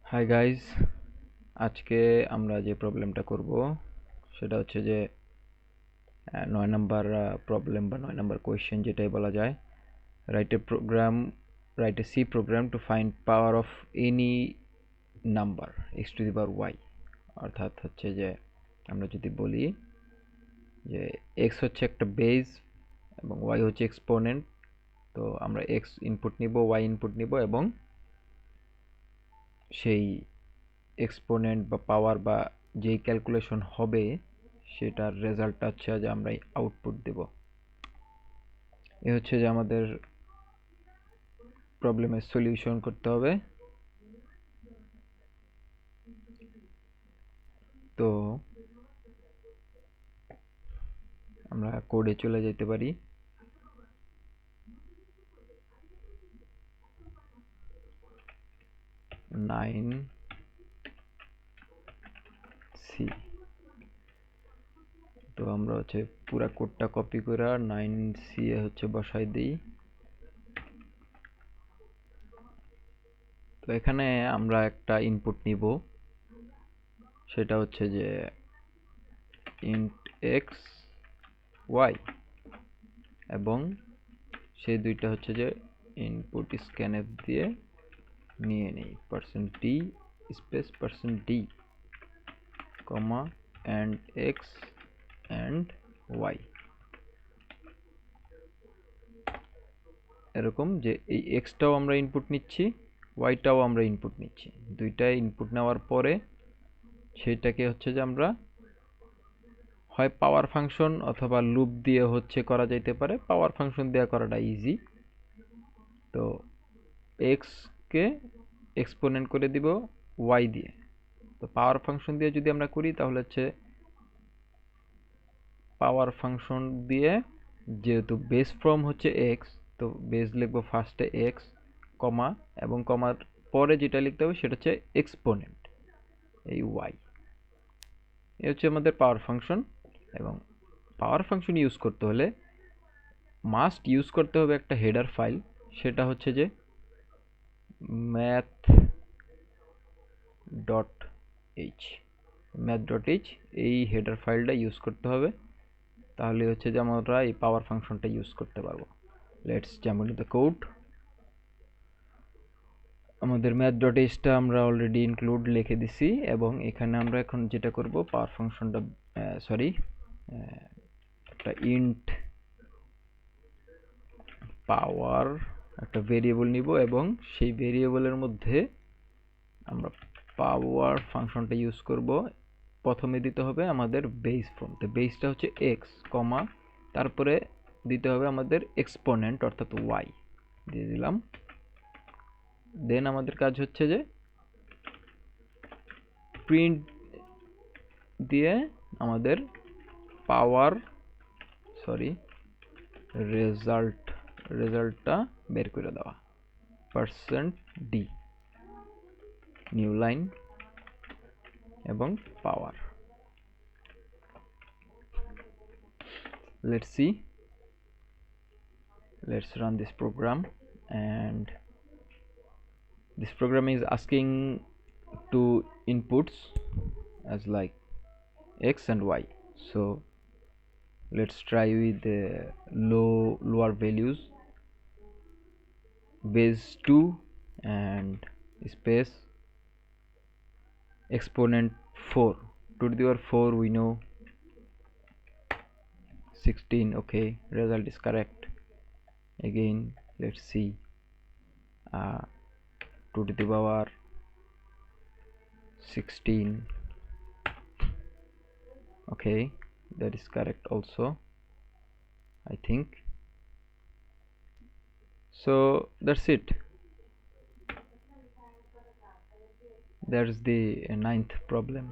Hi guys, আজকে আমরা যে প্রবলেমটা করব সেটা হচ্ছে যে 9 নাম্বার প্রবলেম বা 9 নাম্বার কোয়েশ্চেন যেটাই বলা যায়। Write a C program to find power of any number x to the power y। অর্থাৎ হচ্ছে যে আমরা যদি বলি যে x হচ্ছে একটা বেস এবং y হচ্ছে এক্সপোনেন্ট, তো আমরা x ইনপুট নিব, y ইনপুট নিব এবং সেই এক্সপোনেন্ট বা পাওয়ার বা যেই ক্যালকুলেশন হবে সেটার রেজাল্টটা হচ্ছে যে আমরা আউটপুট দেব। এ হচ্ছে যে আমাদের প্রবলেমের সলিউশন করতে হবে। তো আমরা কোডে চলে যেতে পারি। নাইন সি, তো আমরা হচ্ছে পুরা কোডটা কপি করে 9C এ হচ্ছে বসাই দিই। তো এখানে আমরা একটা ইনপুট নিব, সেটা হচ্ছে যে int x y, এবং সেই দুইটা হচ্ছে যে ইনপুট স্ক্যানফ দিয়ে নিয়ে নেই %d space %d comma and x and y, এরকম যে এই এক্সটাও আমরা ইনপুট নিচ্ছি, ওয়াইটাও আমরা ইনপুট নিচ্ছি। দুইটা ইনপুট নেওয়ার পরে সেটাকে হচ্ছে যে আমরা হয় পাওয়ার ফাংশন অথবা লুপ দিয়ে হচ্ছে করা যাইতে পারে। পাওয়ার ফাংশন দিয়ে করাটা ইজি। তো এক্স কে এক্সপোনেন্ট করে দিব ওয়াই দিয়ে। তো পাওয়ার ফাংশন দিয়ে যদি আমরা করি তাহলে হচ্ছে পাওয়ার ফাংশন দিয়ে, যেহেতু বেস ফর্ম হচ্ছে এক্স, তো বেস লিখবো ফার্স্টে এক্স কমা, এবং কমার পরে যেটা লিখতে হবে সেটা হচ্ছে এক্সপোনেন্ট এই ওয়াই। এই হচ্ছে আমাদের পাওয়ার ফাংশন। এবং পাওয়ার ফাংশন ইউজ করতে হলে মাস্ট ইউজ করতে হবে একটা হেডার ফাইল, সেটা হচ্ছে যে math.h এই হেডার ফাইলটা ইউজ করতে হবে। তাহলে হচ্ছে যে আমরা এই পাওয়ার ফাংশনটা ইউজ করতে পারবো। Let's jump into the code. আমাদের math.h টা আমরা অলরেডি ইনক্লুড লিখে দিছি, এবং এখানে আমরা এখন যেটা করব পাওয়ার ফাংশনটা একটা ইন্ট পাওয়ার একটা ভেরিয়েবল নিব, এবং সেই ভেরিয়েবলের মধ্যে আমরা পাওয়ার ফাংশনটা ইউজ করব। প্রথমে দিতে হবে আমাদের বেস ফর্ম, তো বেসটা হচ্ছে এক্স কমা, তারপরে দিতে হবে আমাদের এক্সপোনেন্ট অর্থাৎ ওয়াই দিয়ে দিলাম। দেন আমাদের কাজ হচ্ছে যে প্রিন্ট দিয়ে আমাদের পাওয়ার রেজাল্টটা বের করে দেওয়া। %d নিউ লাইন এবং পাওয়ার। let's see, let's run this program, and this program is asking two inputs as like x and y. So let's try with the lower values, base 2 and space exponent 4, 2 to the power 4 we know 16. okay, result is correct. Again let's see 2 to the power 16. okay, that is correct also, I think. So that's it. That's the ninth problem.